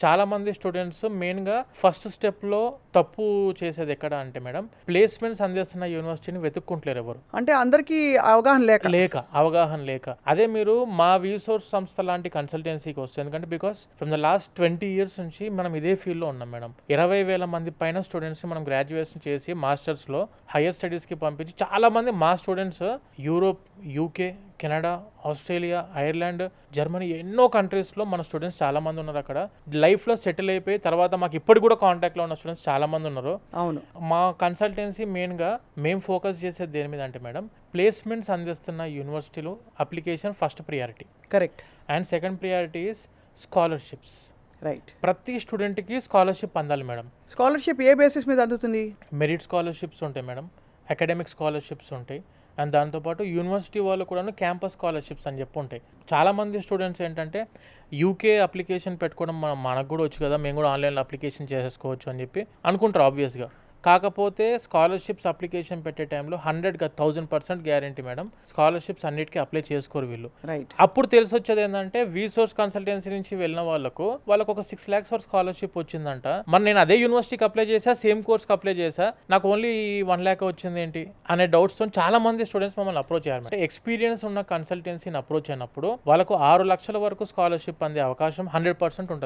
చాలా మంది స్టూడెంట్స్ మెయిన్గా ఫస్ట్ స్టెప్లో తప్పు చేసేది ఎక్కడ అంటే మేడం, ప్లేస్మెంట్స్ అందిస్తున్న యూనివర్సిటీని వెతుక్కుంటలేరు ఎవరు. అంటే అందరికీ అవగాహన లేక అదే మీరు మా వీసోర్స్ సంస్థ లాంటి కన్సల్టెన్సీకి వస్తుంది. ఎందుకంటే because from the last 20 years నుంచి మనం ఇదే ఫీల్డ్లో ఉన్నాం మేడం. 20,000 మంది పైన స్టూడెంట్స్ మనం గ్రాడ్యుయేషన్ చేసి మాస్టర్స్లో హయ్యర్ స్టడీస్కి పంపించి చాలా మంది మా students Europe, UK, Canada, Australia, Ireland, Germany ఎన్నో కంట్రీస్లో మన స్టూడెంట్స్ చాలా మంది ఉన్నారు. అక్కడ లైఫ్లో సెటిల్ అయిపోయి తర్వాత మాకు ఇప్పటికి కూడా కాంటాక్ట్లో ఉన్న స్టూడెంట్స్ చాలా మంది ఉన్నారు. అవును. మా కన్సల్టెన్సీ మెయిన్గా మేము ఫోకస్ చేసేది దేని మీద అంటే మేడం, ప్లేస్మెంట్స్ అందిస్తున్న యూనివర్సిటీలో application first priority. Correct. And second priority is scholarships. Right. ప్రతి స్టూడెంట్కి స్కాలర్షిప్ అందాలి మేడం. స్కాలర్షిప్ ఏ బేసిస్ మీద అందుతుంది? మెరిట్ స్కాలర్షిప్స్ ఉంటాయి మేడం, అకాడమిక్ స్కాలర్షిప్స్ ఉంటాయి, అండ్ దాంతోపాటు యూనివర్సిటీ వాళ్ళు కూడా క్యాంపస్ స్కాలర్షిప్స్ అని చెప్పి ఉంటాయి. చాలామంది స్టూడెంట్స్ ఏంటంటే యూకే అప్లికేషన్ పెట్టుకోవడం మనకు కూడా వచ్చు కదా, మేము కూడా ఆన్లైన్లో అప్లికేషన్ చేసేసుకోవచ్చు అని చెప్పి అనుకుంటారు ఆబ్వియస్గా. కాకపోతే స్కాలర్షిప్స్ అప్లికేషన్ పెట్టే టైంలో 100% గ్యారంటీ మేడం, స్కాలర్షిప్స్ అన్నిటికీ అప్లై చేసుకోరు వీళ్ళు. రైట్. అప్పుడు తెలిసి వచ్చేది ఏంటంటే వీసోర్స్ కన్సల్టెన్సీ నుంచి వెళ్ళిన వాళ్ళకు ఒక 6 lakhs ఫర్ స్కాలర్షిప్ వచ్చిందంట. మరి నేను అదే యూనివర్సిటీకి అప్లై చేసా, సేమ్ కోర్స్కి అప్లై చేసా, నాకు ఓన్లీ 1 lakh వచ్చింది ఏంటి అనే డౌట్స్తో చాలా మంది స్టూడెంట్స్ మమ్మల్ని అప్రోచ్ అయ్యారు. ఎక్స్పీరియన్స్ ఉన్న కన్సల్టెన్సీని అప్రోచ్ అయినప్పుడు వాళ్ళకు 6 lakhs వరకు స్కాలర్షిప్ అందే అవకాశం 100% ఉంటుంది.